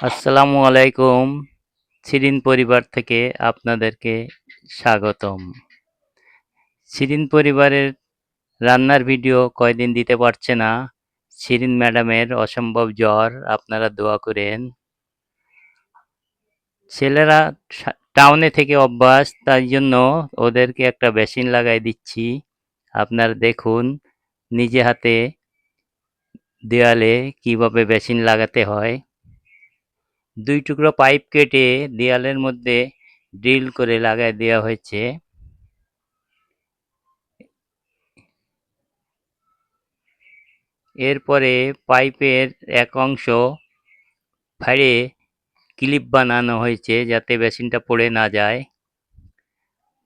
আসসালামু আলাইকুম। শিরিন পরিবার থেকে আপনাদেরকে স্বাগতম। শিরিন পরিবারের রান্নার ভিডিও কয়দিন দিতে পারছে না। শিরিন ম্যাডামের অসম্ভব জ্বর, আপনারা দোয়া করেন। ছেলেরা টাউনে থেকে অভ্যাস, তাই জন্য ওদেরকে একটা বেসিন লাগাই দিচ্ছি। আপনারা দেখুন নিজে হাতে দেয়ালে কিভাবে বেসিন লাগাতে হয়। ২ টুকরো পাইপ কেটে দেয়ালের মধ্যে ড্রিল করে লাগায় দেওয়া হয়েছে। এরপরে পাইপের এক অংশ ফাঁড়ে ক্লিপ বানানো হয়েছে যাতে বেসিনটা পড়ে না যায়।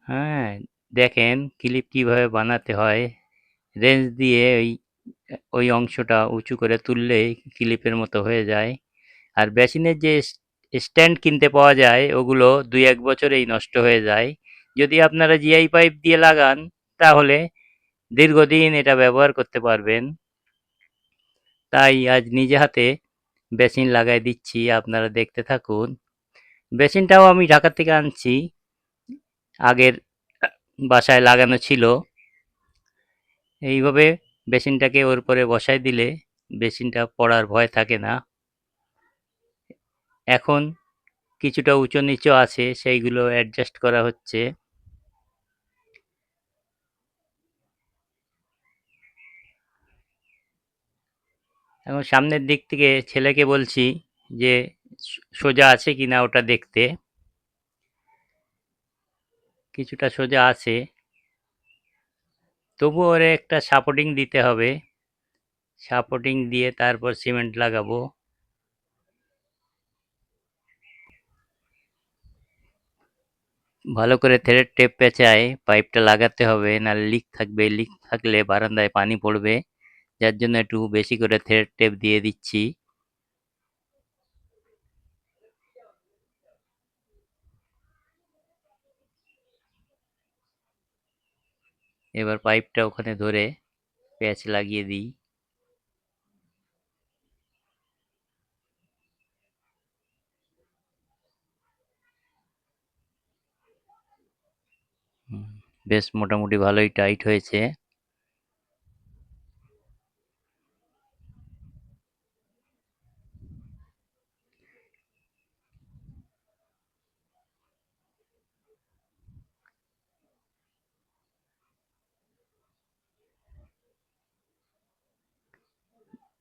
হ্যাঁ, দেখেন ক্লিপ কিভাবে বানাতে হয়। রেঞ্চ দিয়ে ওই অংশটা উঁচু করে তুললেই ক্লিপের মতো হয়ে যায়। আর বেসিনের যে স্ট্যান্ড কিনতে পাওয়া যায় ওগুলো ২-১ বছরেই নষ্ট হয়ে যায়। যদি আপনারা জিআই পাইপ দিয়ে লাগান তাহলে দীর্ঘদিন এটা ব্যবহার করতে পারবেন। তাই আজ নিজে হাতে বেসিন লাগাই দিচ্ছি, আপনারা দেখতে থাকুন। বেসিনটাও আমি ঢাকা থেকে আনছি, আগের বাসায় লাগানো ছিল। এইভাবে বেসিনটাকে ওর উপরে বসায় দিলে বেসিনটা পড়ার ভয় থাকে না। এখন কিছুটা উঁচু নিচু আছে, সেইগুলো অ্যাডজাস্ট করা হচ্ছে। এখন সামনের দিক থেকে ছেলেকে বলছি যে সোজা আছে কিনা ওটা দেখতে। কিছুটা সোজা আছে, তবুও ওরে একটা সাপোর্টিং দিতে হবে। সাপোর্টিং দিয়ে তারপর সিমেন্ট লাগাবো। ভালো করে থ্রেড টেপ পেঁচায় পাইপটা লাগাতে হবে, নাহলে লিক থাকবে। লিক থাকলে বারান্দায় পানি পড়বে, যার জন্য একটু বেশি করে থ্রেড টেপ দিয়ে দিচ্ছি। এবার পাইপটা ওখানে ধরে প্যাচ লাগিয়ে দিই। বেশ মোটামুটি ভালোই টাইট হয়েছে।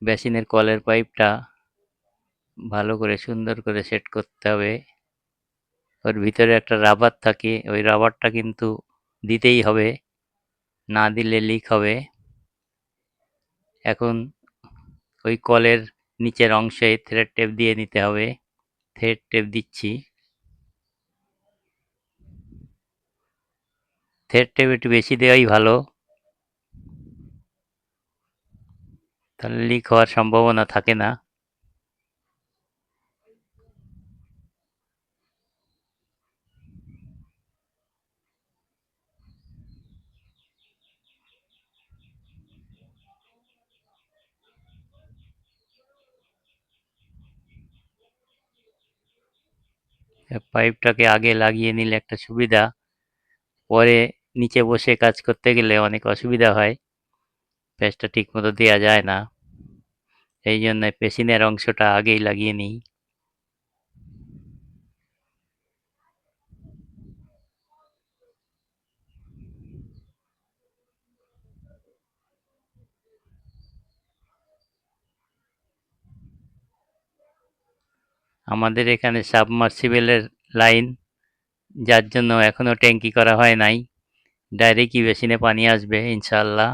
বেসিনের কলের পাইপটা ভালো করে সুন্দর করে সেট করতে হবে। ওর ভিতরে একটা রাবার থাকে, ওই রাবারটা কিন্তু দিতেই হবে, না দিলে লিক হবে। এখন ওই কলের নিচের অংশে থ্রেড টেপ দিয়ে নিতে হবে। থ্রেড টেপ দিচ্ছি। থ্রেড টেপ একটু বেশি দেওয়াই ভালো, তাহলে লিক হওয়ার সম্ভাবনা থাকে না। পাইপটাকে আগে লাগিয়ে নিলে একটা সুবিধা, পরে নিচে বসে কাজ করতে গেলে অনেক অসুবিধা হয়, প্যাচটা ঠিক মতো দেওয়া যায় না। এই জন্য পেছনের অংশটা আগেই লাগিয়ে নিই। আমাদের এখানে সাবমার্সিবলের লাইন, যার জন্য এখনো ট্যাঙ্কি করা হয় নাই। ডাইরেক্টই বেসিনে পানি আসবে ইনশাআল্লাহ।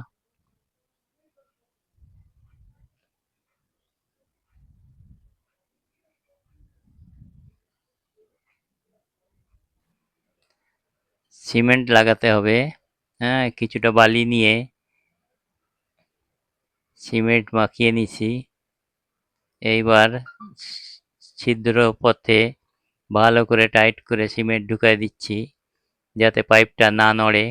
সিমেন্ট লাগাতে হবে। হ্যাঁ, কিছুটা বালি নিয়ে সিমেন্ট মাখিয়ে নিছি। এইবার ছিদ্র পথে ভালো করে টাইট করে সিমেন্ট ঢুকাই দিচ্ছি যাতে পাইপটা না নড়ে।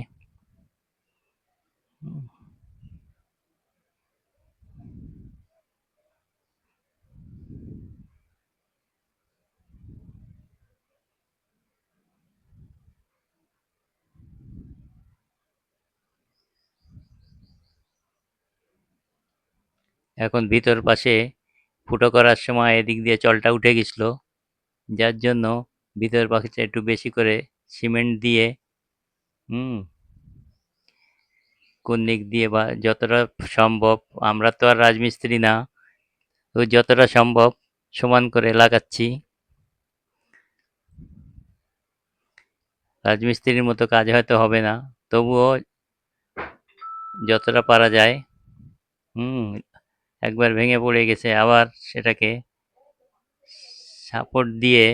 এখন ভিতর পাশে ফুটো করার সময় এদিক দিয়ে জলটা উঠে গেছিল, যার জন্য ভিতর পাশে একটু বেশি করে সিমেন্ট দিয়ে হুম কর্নিক দিয়ে বা যতটা সম্ভব, আমরা তো আর রাজমিস্ত্রি না, তো যতটা সম্ভব সমান করে লাগাচ্ছি। রাজমিস্ত্রির মতো কাজ হয়তো হবে না, তবুও যতটা পারা যায়। হুম একবার ভেঙে পড়ে গেছে, আবার সেটাকে সাপোর্ট দিয়ে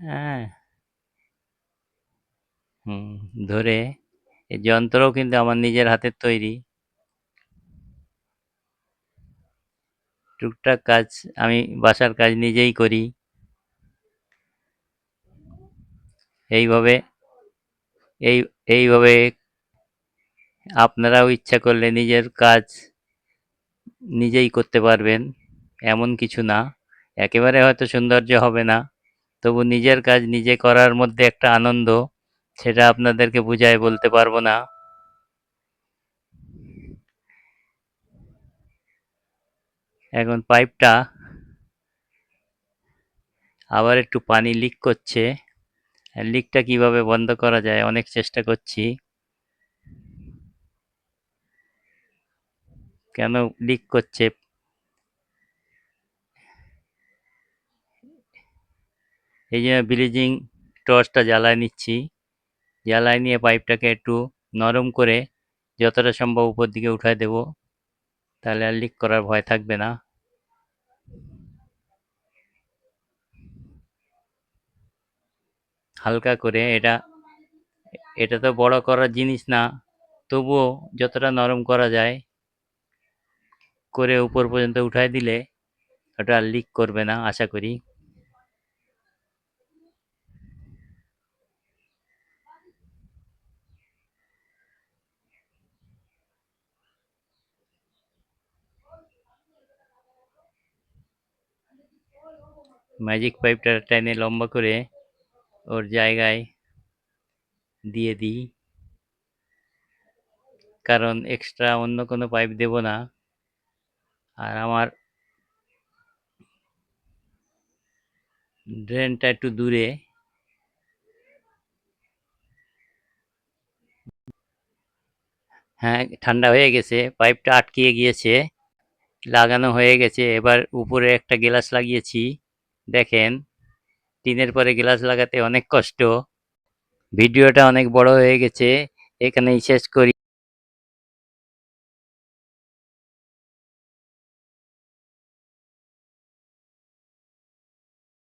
হ্যাঁ হুম ধরে, এই যন্ত্রও কিন্তু আমার নিজের হাতের তৈরি। টুকটাক কাজ আমি বাসার কাজ নিজেই করি। এইভাবে এই এইভাবে আপনারাও ইচ্ছা করলে নিজের কাজ নিজেই করতে পারবেন, এমন কিছু না। একেবারে হয়তো সৌন্দর্য হবে না, তবু নিজের কাজ নিজে করার মধ্যে একটা আনন্দ, সেটা আপনাদেরকে বুঝায় বলতে পারবো না। এখন পাইপটা আবার একটু পানি লিক করছে, লিকটা কিভাবে বন্ধ করা যায় অনেক চেষ্টা করছি। কেন লিক করছে, এই জন্য ব্লিচিং টর্চটা জ্বালায় নিচ্ছি, জ্বালায় নিয়ে পাইপটাকে একটু নরম করে যতটা সম্ভব উপর দিকে উঠায় দেব, তাহলে আর লিক করার ভয় থাকবে না। হালকা করে, এটা এটা তো বড় করার জিনিস না, তবুও যতটা নরম করা যায় করে উপর পর্যন্ত উঠায় দিলে ওটা আর লিক করবে না আশা করি। ম্যাজিক পাইপটা টেনে লম্বা করে ওর জায়গায় দিয়ে দিই, কারণ এক্সট্রা অন্য কোনো পাইপ দেব না। আর আমার ড্রেনটা একটু দূরে, হ্যাঁ ঠান্ডা হয়ে গেছে, পাইপটা আটকিয়ে গিয়েছে, লাগানো হয়ে গেছে। এবার উপরে একটা গ্লাস লাগিয়েছি, দেখেন টিনের পরে গ্লাস লাগাতে অনেক কষ্ট। ভিডিওটা অনেক বড় হয়ে গেছে, এখানেই শেষ করি।